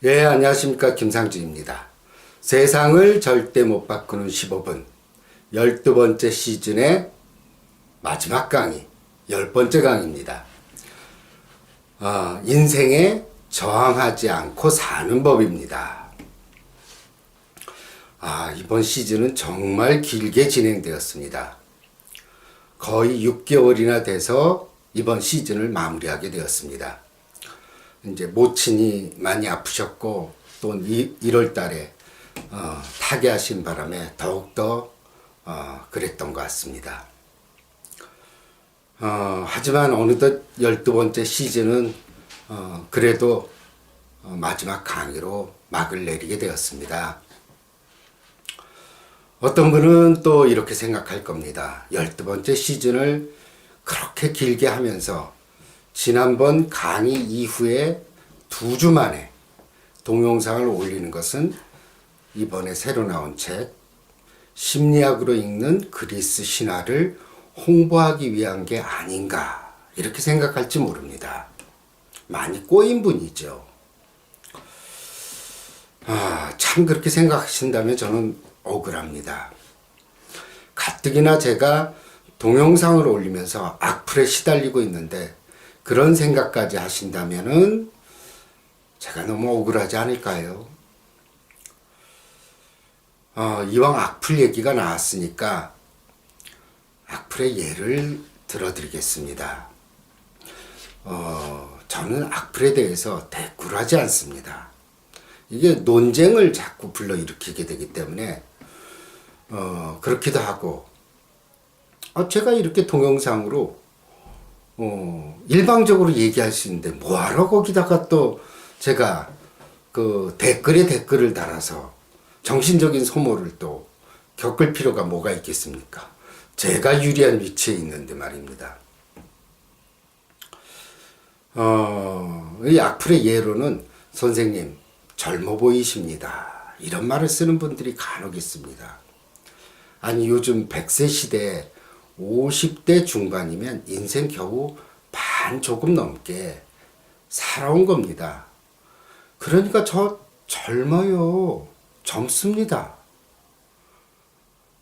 예, 안녕하십니까. 김상주입니다. 세상을 절대 못 바꾸는 15분. 12번째 시즌의 마지막 강의, 10번째 강의입니다. 인생에 저항하지 않고 사는 법입니다. 이번 시즌은 정말 길게 진행되었습니다. 거의 6개월이나 돼서 이번 시즌을 마무리하게 되었습니다. 이제 모친이 많이 아프셨고 또 1월 달에 타계하신 바람에 더욱더 그랬던 것 같습니다. 하지만 어느덧 12번째 시즌은 그래도 마지막 강의로 막을 내리게 되었습니다. 어떤 분은 또 이렇게 생각할 겁니다. 12번째 시즌을 그렇게 길게 하면서 지난번 강의 이후에 2주 만에 동영상을 올리는 것은 이번에 새로 나온 책 심리학으로 읽는 그리스 신화를 홍보하기 위한 게 아닌가 이렇게 생각할지 모릅니다. 많이 꼬인 분이죠. 참 그렇게 생각하신다면 저는 억울합니다. 가뜩이나 제가 동영상을 올리면서 악플에 시달리고 있는데 그런 생각까지 하신다면은 제가 너무 억울하지 않을까요? 이왕 악플 얘기가 나왔으니까 악플의 예를 들어드리겠습니다. 저는 악플에 대해서 대꾸를 하지 않습니다. 이게 논쟁을 자꾸 불러일으키게 되기 때문에 그렇기도 하고 제가 이렇게 동영상으로 일방적으로 얘기할 수 있는데 뭐하러 거기다가 또 제가 그 댓글에 댓글을 달아서 정신적인 소모를 또 겪을 필요가 뭐가 있겠습니까? 제가 유리한 위치에 있는데 말입니다. 이 악플의 예로는 선생님 젊어 보이십니다. 이런 말을 쓰는 분들이 간혹 있습니다. 아니 요즘 100세 시대에 50대 중반이면 인생 겨우 반 조금 넘게 살아온 겁니다. 그러니까 저 젊어요. 젊습니다.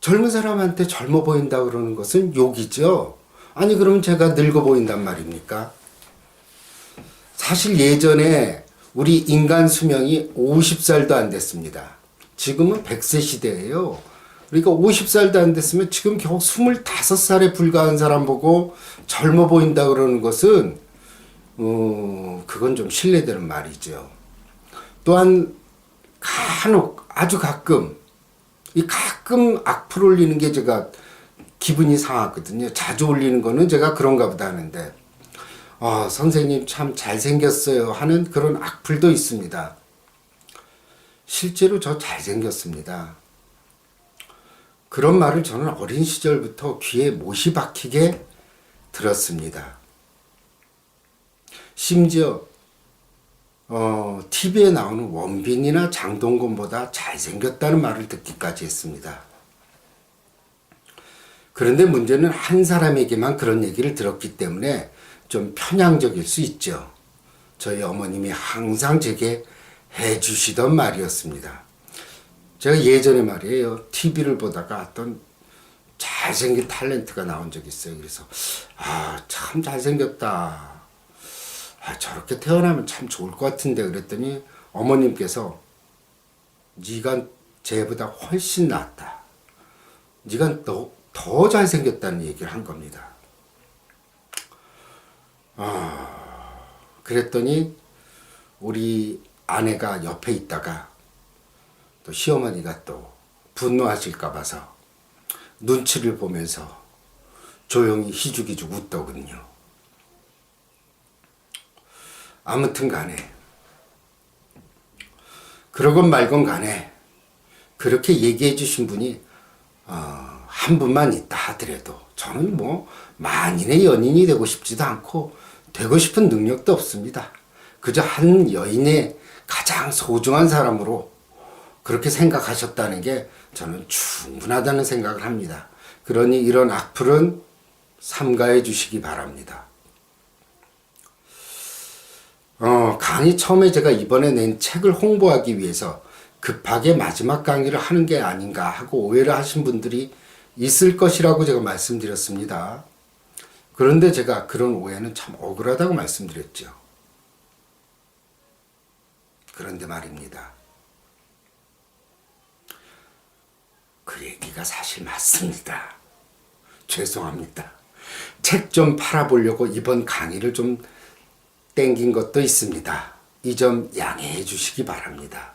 젊은 사람한테 젊어 보인다 그러는 것은 욕이죠. 아니 그러면 제가 늙어 보인단 말입니까? 사실 예전에 우리 인간 수명이 50살도 안 됐습니다. 지금은 100세 시대예요. 그러니까 50살도 안 됐으면 지금 겨우 25살에 불과한 사람 보고 젊어 보인다 그러는 것은 그건 좀 실례되는 말이죠. 또한 간혹 아주 가끔 악플 올리는 게 제가 기분이 상하거든요. 자주 올리는 거는 제가 그런가 보다 하는데 선생님 참 잘생겼어요 하는 그런 악플도 있습니다. 실제로 저 잘생겼습니다. 그런 말을 저는 어린 시절부터 귀에 못이 박히게 들었습니다. 심지어 TV에 나오는 원빈이나 장동건보다 잘생겼다는 말을 듣기까지 했습니다. 그런데 문제는 한 사람에게만 그런 얘기를 들었기 때문에 좀 편향적일 수 있죠. 저희 어머님이 항상 제게 해주시던 말이었습니다. 제가 예전에 말이에요. TV를 보다가 어떤 잘생긴 탤런트가 나온 적이 있어요. 그래서 참 잘생겼다. 저렇게 태어나면 참 좋을 것 같은데 그랬더니 어머님께서 네가 쟤보다 훨씬 낫다. 네가 더 잘생겼다는 얘기를 한 겁니다. 그랬더니 우리 아내가 옆에 있다가 또 시어머니가 또 분노하실까 봐서 눈치를 보면서 조용히 희죽희죽 웃더군요. 아무튼 간에 그러건 말건 간에 그렇게 얘기해 주신 분이 한 분만 있다 하더라도 저는 뭐 만인의 연인이 되고 싶지도 않고 되고 싶은 능력도 없습니다. 그저 한 여인의 가장 소중한 사람으로 그렇게 생각하셨다는 게 저는 충분하다는 생각을 합니다. 그러니 이런 악플은 삼가해 주시기 바랍니다. 강의 처음에 제가 이번에 낸 책을 홍보하기 위해서 급하게 마지막 강의를 하는 게 아닌가 하고 오해를 하신 분들이 있을 것이라고 제가 말씀드렸습니다. 그런데 제가 그런 오해는 참 억울하다고 말씀드렸죠. 그런데 말입니다. 그 얘기가 사실 맞습니다. 죄송합니다. 책 좀 팔아보려고 이번 강의를 좀 땡긴 것도 있습니다. 이 점 양해해 주시기 바랍니다.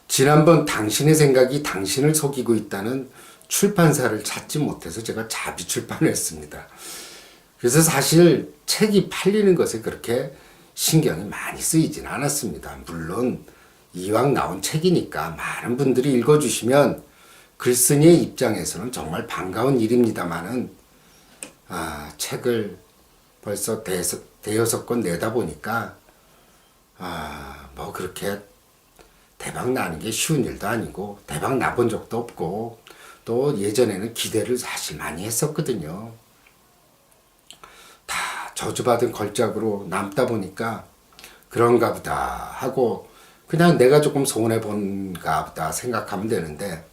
지난번 당신의 생각이 당신을 속이고 있다는 출판사를 찾지 못해서 제가 자비 출판을 했습니다. 그래서 사실 책이 팔리는 것에 그렇게 신경이 많이 쓰이진 않았습니다. 물론 이왕 나온 책이니까 많은 분들이 읽어주시면 글쓴이의 입장에서는 정말 반가운 일입니다만은 책을 벌써 대여섯 권 내다 보니까 뭐 그렇게 대박 나는 게 쉬운 일도 아니고 대박 나본 적도 없고 또 예전에는 기대를 사실 많이 했었거든요. 다 저주받은 걸작으로 남다 보니까 그런가 보다 하고 그냥 내가 조금 손해 본가 보다 생각하면 되는데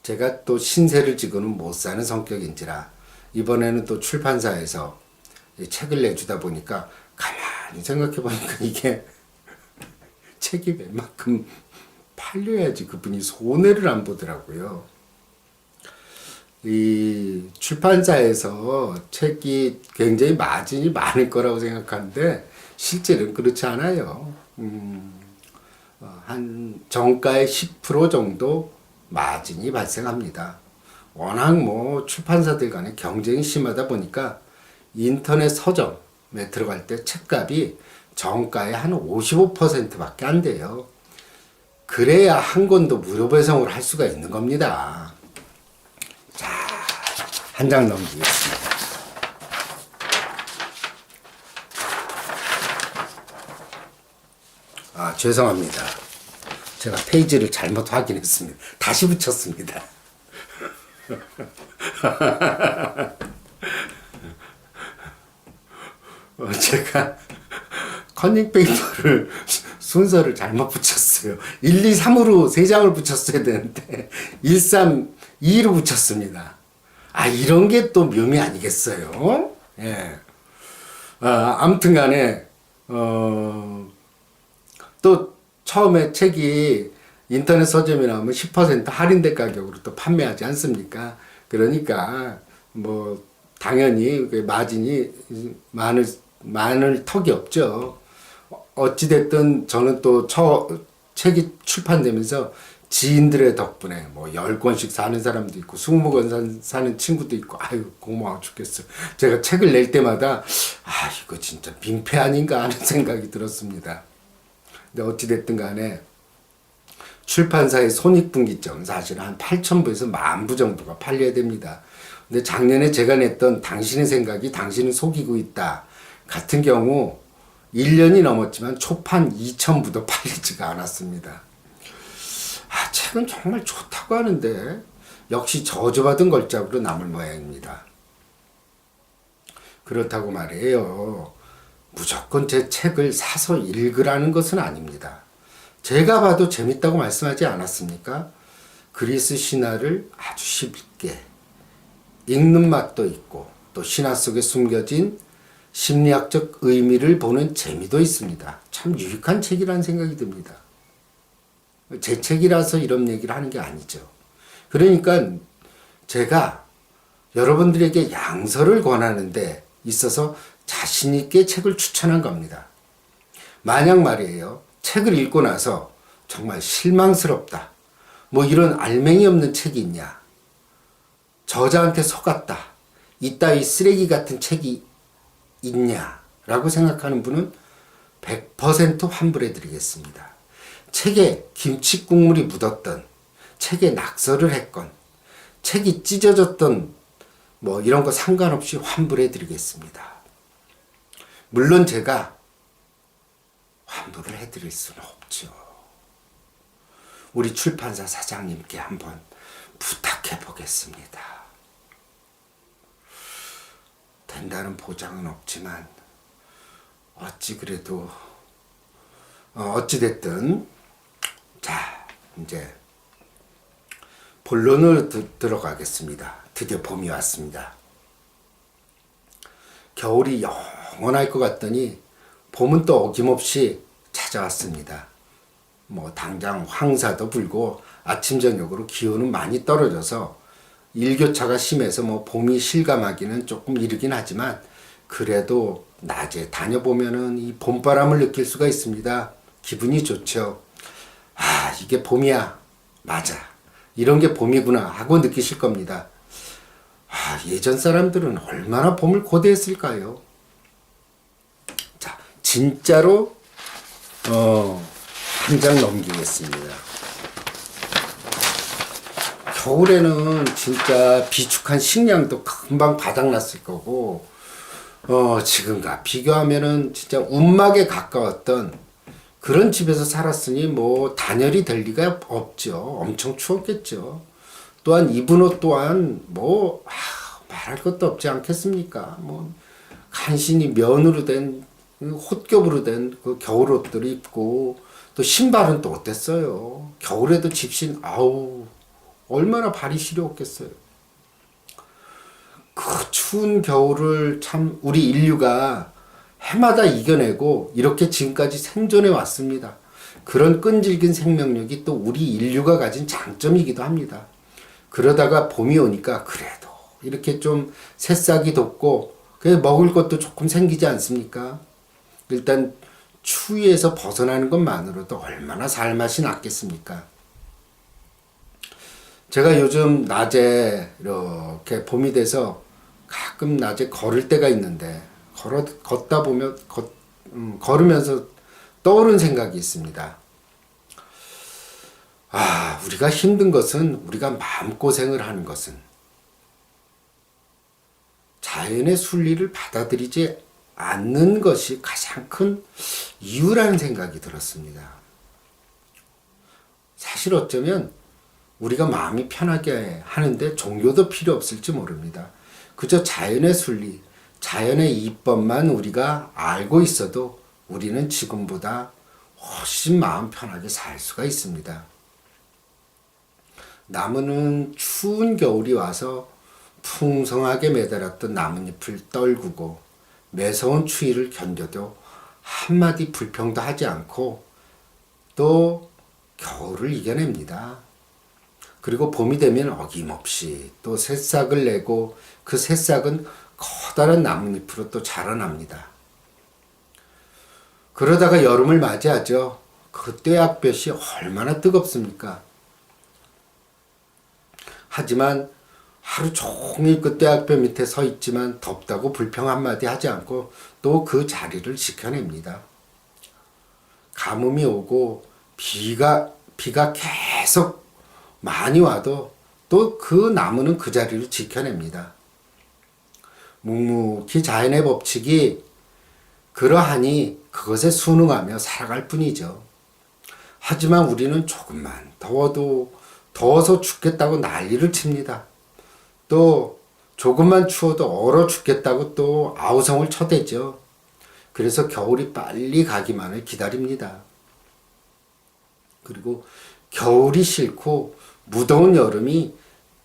제가 또 신세를 지고는 못 사는 성격인지라 이번에는 또 출판사에서 책을 내주다 보니까 가만히 생각해 보니까 이게 책이 웬만큼 팔려야지 그분이 손해를 안 보더라고요. 이 출판사에서 책이 굉장히 마진이 많을 거라고 생각하는데 실제는 그렇지 않아요. 한 정가의 10% 정도 마진이 발생합니다. 워낙 뭐 출판사들 간에 경쟁이 심하다 보니까 인터넷 서점에 들어갈 때 책값이 정가의 한 55%밖에 안 돼요. 그래야 한 권도 무료 배송을 할 수가 있는 겁니다. 자, 한 장 넘기겠습니다. 죄송합니다. 제가 페이지를 잘못 확인했습니다. 다시 붙였습니다. 제가 커닝페이퍼를 순서를 잘못 붙였어요. 1, 2, 3으로 3장을 붙였어야 되는데 1, 3, 2로 붙였습니다. 이런 게 또 묘미 아니겠어요? 예. 아무튼 간에 또 처음에 책이 인터넷 서점에 나오면 10% 할인된 가격으로 또 판매하지 않습니까? 그러니까 뭐 당연히 마진이 많을 턱이 없죠. 어찌됐든 저는 또 책이 출판되면서 지인들의 덕분에 뭐 10권씩 사는 사람도 있고 20권 사는 친구도 있고 고마워 죽겠어요. 제가 책을 낼 때마다 이거 진짜 민폐 아닌가 하는 생각이 들었습니다. 근데 어찌됐든 간에 출판사의 손익분기점 사실 한 8,000부에서 10,000부 정도가 팔려야 됩니다. 근데 작년에 제가 냈던 당신의 생각이 당신을 속이고 있다 같은 경우 1년이 넘었지만 초판 2,000부도 팔리지가 않았습니다. 책은 정말 좋다고 하는데 역시 저주받은 걸작으로 남을 모양입니다. 그렇다고 말이에요. 무조건 제 책을 사서 읽으라는 것은 아닙니다. 제가 봐도 재밌다고 말씀하지 않았습니까? 그리스 신화를 아주 쉽게 읽는 맛도 있고 또 신화 속에 숨겨진 심리학적 의미를 보는 재미도 있습니다. 참 유익한 책이라는 생각이 듭니다. 제 책이라서 이런 얘기를 하는 게 아니죠. 그러니까 제가 여러분들에게 양서를 권하는 데 있어서 자신 있게 책을 추천한 겁니다. 만약 말이에요. 책을 읽고 나서 정말 실망스럽다. 뭐 이런 알맹이 없는 책이 있냐. 저자한테 속았다. 이따위 쓰레기 같은 책이 있냐. 라고 생각하는 분은 100% 환불해 드리겠습니다. 책에 김치 국물이 묻었던, 책에 낙서를 했건, 책이 찢어졌던 뭐 이런 거 상관없이 환불해 드리겠습니다. 물론 제가 환불을 해드릴 수는 없죠. 우리 출판사 사장님께 한번 부탁해 보겠습니다. 된다는 보장은 없지만 어찌 그래도 어찌 됐든 자 이제 본론으로 들어가겠습니다. 드디어 봄이 왔습니다. 겨울이 영원할 것 같더니 봄은 또 어김없이 찾아왔습니다. 뭐 당장 황사도 불고 아침 저녁으로 기온은 많이 떨어져서 일교차가 심해서 뭐 봄이 실감하기는 조금 이르긴 하지만 그래도 낮에 다녀보면은 이 봄바람을 느낄 수가 있습니다. 기분이 좋죠. 아, 이게 봄이야. 맞아. 이런 게 봄이구나 하고 느끼실 겁니다. 아, 예전 사람들은 얼마나 봄을 고대했을까요? 자, 진짜로 한 장 넘기겠습니다. 겨울에는 진짜 비축한 식량도 금방 바닥났을 거고 지금과 비교하면은 진짜 운막에 가까웠던 그런 집에서 살았으니 뭐 단열이 될 리가 없죠. 엄청 추웠겠죠. 또한 입은 옷 또한 뭐 말할 것도 없지 않겠습니까? 뭐 간신히 면으로 된 홑겹으로 된 그 겨울 옷들을 입고 또 신발은 또 어땠어요? 겨울에도 집신 아우 얼마나 발이 시려웠겠어요. 그 추운 겨울을 참 우리 인류가 해마다 이겨내고 이렇게 지금까지 생존해 왔습니다. 그런 끈질긴 생명력이 또 우리 인류가 가진 장점이기도 합니다. 그러다가 봄이 오니까 그래도 이렇게 좀 새싹이 돋고 먹을 것도 조금 생기지 않습니까? 일단 추위에서 벗어나는 것만으로도 얼마나 살맛이 났겠습니까? 제가 요즘 낮에 이렇게 봄이 돼서 가끔 낮에 걸을 때가 있는데 걷다 보면 걸으면서 떠오른 생각이 있습니다. 아, 우리가 힘든 것은 우리가 마음고생을 하는 것은 자연의 순리를 받아들이지 않는 것이 가장 큰 이유라는 생각이 들었습니다. 사실 어쩌면 우리가 마음이 편하게 하는데 종교도 필요 없을지 모릅니다. 그저 자연의 순리, 자연의 이법만 우리가 알고 있어도 우리는 지금보다 훨씬 마음 편하게 살 수가 있습니다. 나무는 추운 겨울이 와서 풍성하게 매달았던 나뭇잎을 떨구고 매서운 추위를 견뎌도 한마디 불평도 하지 않고 또 겨울을 이겨냅니다. 그리고 봄이 되면 어김없이 또 새싹을 내고 그 새싹은 커다란 나뭇잎으로 또 자라납니다. 그러다가 여름을 맞이하죠. 그 떼약볕이 얼마나 뜨겁습니까? 하지만 하루 종일 그 떼약볕 밑에 서 있지만 덥다고 불평 한마디 하지 않고 또 그 자리를 지켜냅니다. 가뭄이 오고 비가 계속 많이 와도 또 그 나무는 그 자리를 지켜냅니다. 묵묵히 자연의 법칙이 그러하니 그것에 순응하며 살아갈 뿐이죠. 하지만 우리는 조금만 더워서 죽겠다고 난리를 칩니다. 또 조금만 추워도 얼어 죽겠다고 또 아우성을 쳐대죠. 그래서 겨울이 빨리 가기만을 기다립니다. 그리고 겨울이 싫고 무더운 여름이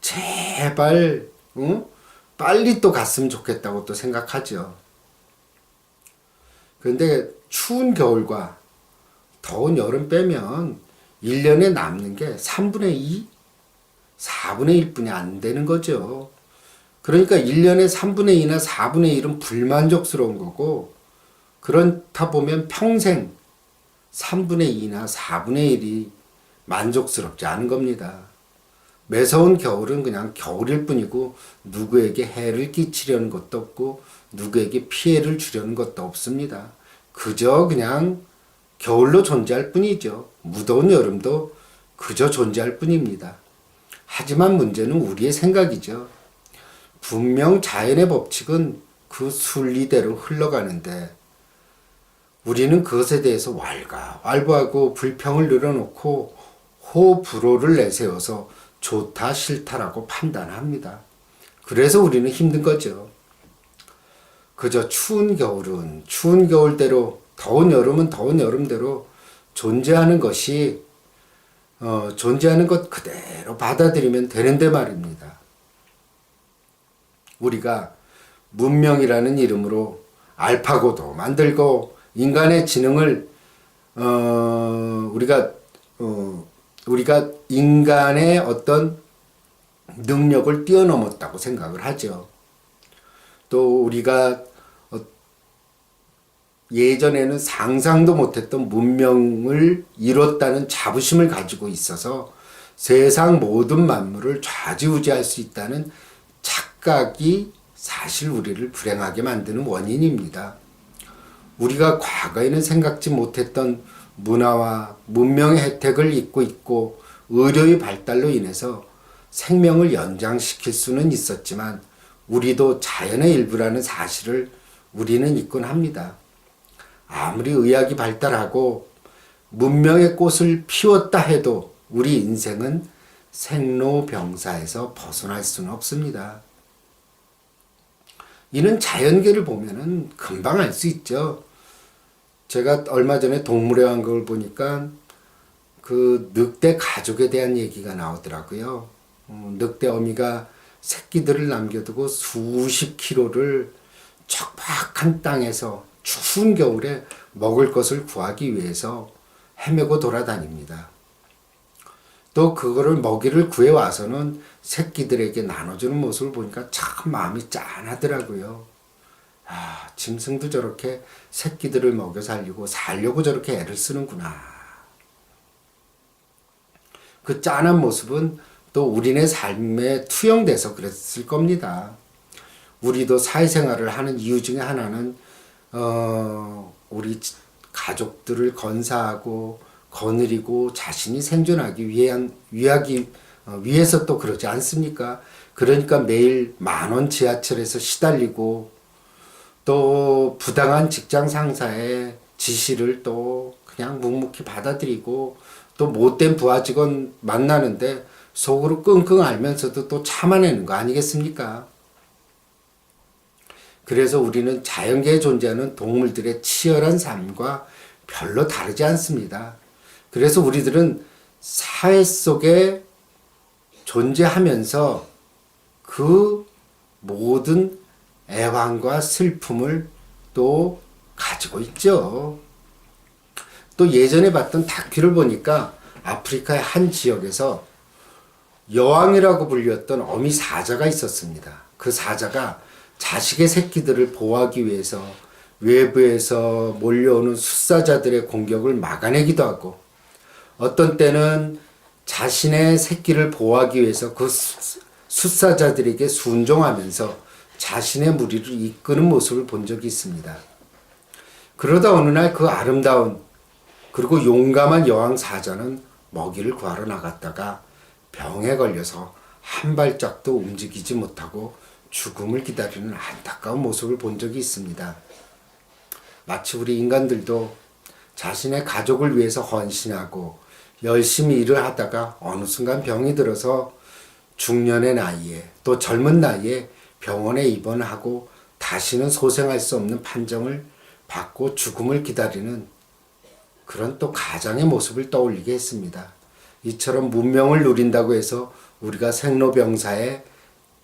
제발 빨리 또 갔으면 좋겠다고 또 생각하죠. 그런데 추운 겨울과 더운 여름 빼면 1년에 남는 게 3분의 2, 4분의 1뿐이 안 되는 거죠. 그러니까 1년에 3분의 2나 4분의 1은 불만족스러운 거고 그렇다 보면 평생 3분의 2나 4분의 1이 만족스럽지 않은 겁니다. 매서운 겨울은 그냥 겨울일 뿐이고 누구에게 해를 끼치려는 것도 없고 누구에게 피해를 주려는 것도 없습니다. 그저 그냥 겨울로 존재할 뿐이죠. 무더운 여름도 그저 존재할 뿐입니다. 하지만 문제는 우리의 생각이죠. 분명 자연의 법칙은 그 순리대로 흘러가는데 우리는 그것에 대해서 왈가왈부하고 불평을 늘어놓고 호불호를 내세워서 좋다 싫다라고 판단합니다. 그래서 우리는 힘든 거죠. 그저 추운 겨울은 추운 겨울대로, 더운 여름은 더운 여름대로 존재하는 것이 존재하는 것 그대로 받아들이면 되는데 말입니다. 우리가 문명이라는 이름으로 알파고도 만들고 인간의 지능을 우리가 인간의 어떤 능력을 뛰어넘었다고 생각을 하죠. 또 우리가 예전에는 상상도 못했던 문명을 이뤘다는 자부심을 가지고 있어서 세상 모든 만물을 좌지우지할 수 있다는 착각이 사실 우리를 불행하게 만드는 원인입니다. 우리가 과거에는 생각지 못했던 문화와 문명의 혜택을 잊고 있고 의료의 발달로 인해서 생명을 연장시킬 수는 있었지만 우리도 자연의 일부라는 사실을 우리는 잊곤 합니다. 아무리 의학이 발달하고 문명의 꽃을 피웠다 해도 우리 인생은 생로병사에서 벗어날 수는 없습니다. 이는 자연계를 보면은 금방 알 수 있죠. 제가 얼마 전에 동물의 왕국을 보니까 그 늑대 가족에 대한 얘기가 나오더라고요. 늑대 어미가 새끼들을 남겨두고 수십 킬로를 척박한 땅에서 추운 겨울에 먹을 것을 구하기 위해서 헤매고 돌아다닙니다. 또 그거를 먹이를 구해와서는 새끼들에게 나눠주는 모습을 보니까 참 마음이 짠하더라고요. 아, 짐승도 저렇게 새끼들을 먹여 살려고 저렇게 애를 쓰는구나. 그 짠한 모습은 또 우리네 삶에 투영돼서 그랬을 겁니다. 우리도 사회생활을 하는 이유 중에 하나는 우리 가족들을 건사하고 거느리고 자신이 생존하기 위해서 또 그러지 않습니까? 그러니까 매일 10,000원 지하철에서 시달리고 또 부당한 직장 상사의 지시를 또 그냥 묵묵히 받아들이고 또 못된 부하 직원 만나는데 속으로 끙끙 앓면서도 또 참아내는 거 아니겠습니까? 그래서 우리는 자연계에 존재하는 동물들의 치열한 삶과 별로 다르지 않습니다. 그래서 우리들은 사회 속에 존재하면서 그 모든 애환과 슬픔을 또 가지고 있죠. 또 예전에 봤던 다큐를 보니까 아프리카의 한 지역에서 여왕이라고 불렸던 어미 사자가 있었습니다. 그 사자가 자식의 새끼들을 보호하기 위해서 외부에서 몰려오는 숫사자들의 공격을 막아내기도 하고 어떤 때는 자신의 새끼를 보호하기 위해서 그 숫사자들에게 순종하면서 자신의 무리를 이끄는 모습을 본 적이 있습니다. 그러다 어느 날 그 아름다운 그리고 용감한 여왕 사자는 먹이를 구하러 나갔다가 병에 걸려서 한 발짝도 움직이지 못하고 죽음을 기다리는 안타까운 모습을 본 적이 있습니다. 마치 우리 인간들도 자신의 가족을 위해서 헌신하고 열심히 일을 하다가 어느 순간 병이 들어서 중년의 나이에 또 젊은 나이에 병원에 입원하고 다시는 소생할 수 없는 판정을 받고 죽음을 기다리는 그런 또 가장의 모습을 떠올리게 했습니다. 이처럼 문명을 누린다고 해서 우리가 생로병사의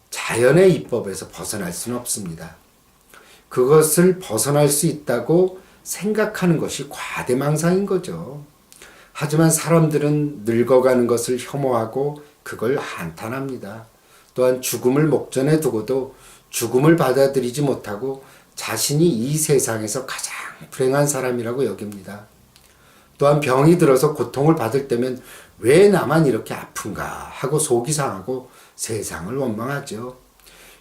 자연의 이법에서 벗어날 수는 없습니다. 그것을 벗어날 수 있다고 생각하는 것이 과대망상인 거죠. 하지만 사람들은 늙어가는 것을 혐오하고 그걸 한탄합니다. 또한 죽음을 목전에 두고도 죽음을 받아들이지 못하고 자신이 이 세상에서 가장 불행한 사람이라고 여깁니다. 또한 병이 들어서 고통을 받을 때면 왜 나만 이렇게 아픈가 하고 속이 상하고 세상을 원망하죠.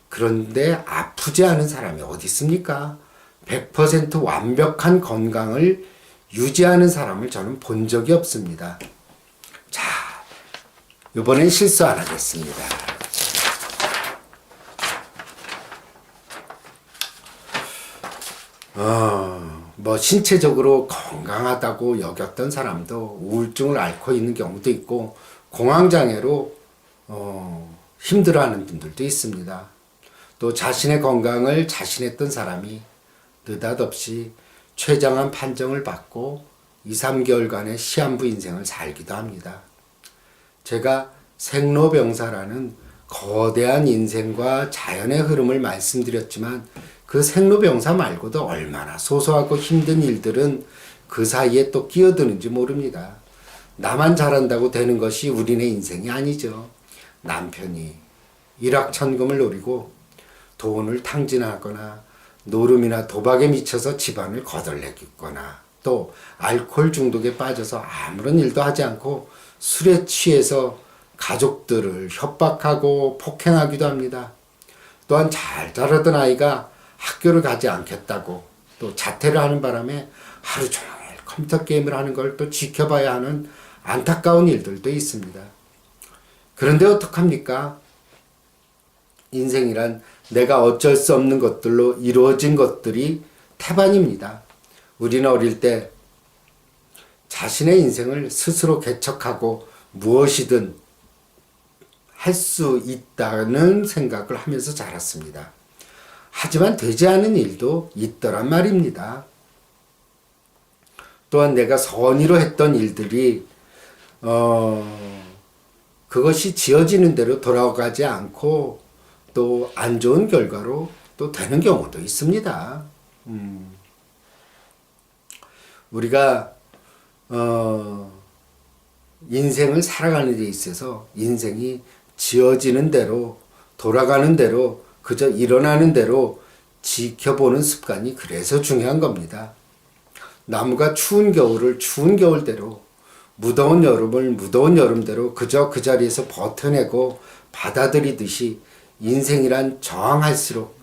그런데 아프지 않은 사람이 어디 있습니까? 100% 완벽한 건강을 유지하는 사람을 저는 본 적이 없습니다. 자, 이번엔 실수 안 하겠습니다. 신체적으로 건강하다고 여겼던 사람도 우울증을 앓고 있는 경우도 있고 공황장애로 힘들어하는 분들도 있습니다. 또 자신의 건강을 자신했던 사람이 느닷없이 최장한 판정을 받고 2, 3개월간의 시한부 인생을 살기도 합니다. 제가 생로병사라는 거대한 인생과 자연의 흐름을 말씀드렸지만 그 생로병사 말고도 얼마나 소소하고 힘든 일들은 그 사이에 또 끼어드는지 모릅니다. 나만 잘한다고 되는 것이 우리네 인생이 아니죠. 남편이 일확천금을 노리고 돈을 탕진하거나 노름이나 도박에 미쳐서 집안을 거덜내겠거나 또 알코올 중독에 빠져서 아무런 일도 하지 않고 술에 취해서 가족들을 협박하고 폭행하기도 합니다. 또한 잘 자라던 아이가 학교를 가지 않겠다고 또 자퇴를 하는 바람에 하루 종일 컴퓨터 게임을 하는 걸 또 지켜봐야 하는 안타까운 일들도 있습니다. 그런데 어떡합니까? 인생이란 내가 어쩔 수 없는 것들로 이루어진 것들이 태반입니다. 우리는 어릴 때 자신의 인생을 스스로 개척하고 무엇이든 할 수 있다는 생각을 하면서 자랐습니다. 하지만 되지 않은 일도 있더란 말입니다. 또한 내가 선의로 했던 일들이 그것이 지어지는 대로 돌아가지 않고 또 안 좋은 결과로 또 되는 경우도 있습니다. 우리가 인생을 살아가는 데 있어서 인생이 지어지는 대로 돌아가는 대로 그저 일어나는 대로 지켜보는 습관이 그래서 중요한 겁니다. 나무가 추운 겨울을 추운 겨울대로 무더운 여름을 무더운 여름대로 그저 그 자리에서 버텨내고 받아들이듯이 인생이란 저항할수록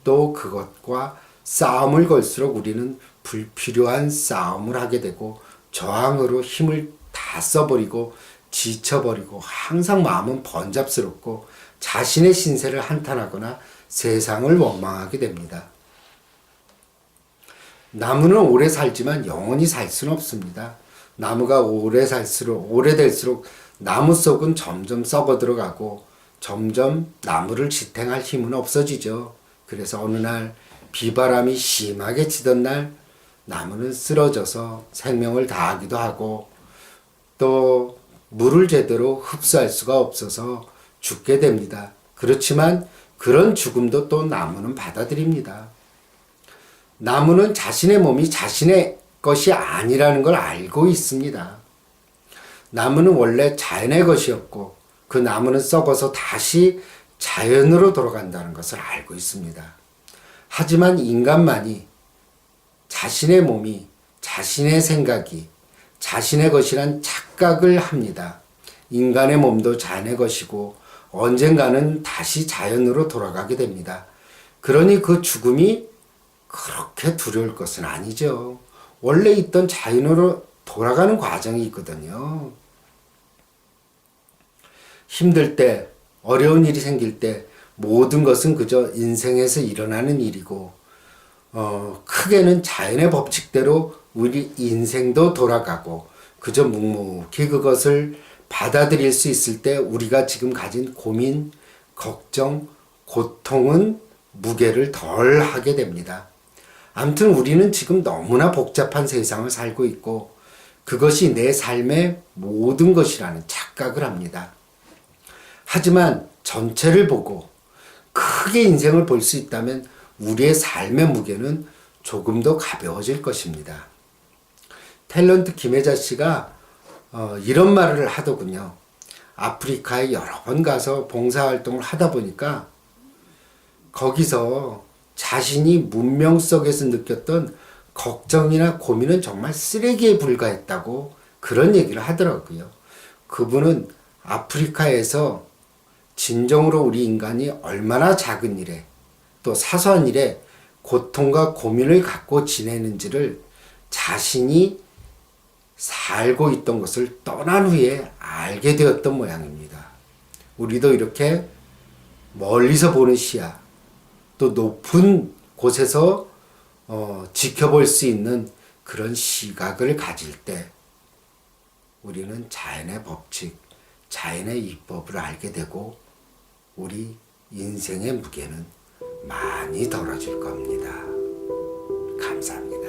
또 그것과 싸움을 걸수록 우리는 불필요한 싸움을 하게 되고 저항으로 힘을 다 써버리고 지쳐버리고 항상 마음은 번잡스럽고 자신의 신세를 한탄하거나 세상을 원망하게 됩니다. 나무는 오래 살지만 영원히 살 수는 없습니다. 나무가 오래될수록 나무 속은 점점 썩어 들어가고 점점 나무를 지탱할 힘은 없어지죠. 그래서 어느 날 비바람이 심하게 치던 날 나무는 쓰러져서 생명을 다하기도 하고 또 물을 제대로 흡수할 수가 없어서 죽게 됩니다. 그렇지만 그런 죽음도 또 나무는 받아들입니다. 나무는 자신의 몸이 자신의 것이 아니라는 걸 알고 있습니다. 나무는 원래 자연의 것이었고 그 나무는 썩어서 다시 자연으로 돌아간다는 것을 알고 있습니다. 하지만 인간만이 자신의 몸이 자신의 생각이 자신의 것이란 착각을 합니다. 인간의 몸도 자연의 것이고 언젠가는 다시 자연으로 돌아가게 됩니다. 그러니 그 죽음이 그렇게 두려울 것은 아니죠. 원래 있던 자연으로 돌아가는 과정이 있거든요. 힘들 때, 어려운 일이 생길 때 모든 것은 그저 인생에서 일어나는 일이고 크게는 자연의 법칙대로 우리 인생도 돌아가고 그저 묵묵히 그것을 받아들일 수 있을 때 우리가 지금 가진 고민, 걱정, 고통은 무게를 덜 하게 됩니다. 아무튼 우리는 지금 너무나 복잡한 세상을 살고 있고 그것이 내 삶의 모든 것이라는 착각을 합니다. 하지만 전체를 보고 크게 인생을 볼 수 있다면 우리의 삶의 무게는 조금 더 가벼워질 것입니다. 탤런트 김혜자 씨가 이런 말을 하더군요. 아프리카에 여러 번 가서 봉사활동을 하다 보니까 거기서 자신이 문명 속에서 느꼈던 걱정이나 고민은 정말 쓰레기에 불과했다고 그런 얘기를 하더라고요. 그분은 아프리카에서 진정으로 우리 인간이 얼마나 작은 일에 또 사소한 일에 고통과 고민을 갖고 지내는지를 자신이 살고 있던 것을 떠난 후에 알게 되었던 모양입니다. 우리도 이렇게 멀리서 보는 시야, 또 높은 곳에서 지켜볼 수 있는 그런 시각을 가질 때 우리는 자연의 법칙, 자연의 이법을 알게 되고 우리 인생의 무게는 많이 덜어질 겁니다. 감사합니다.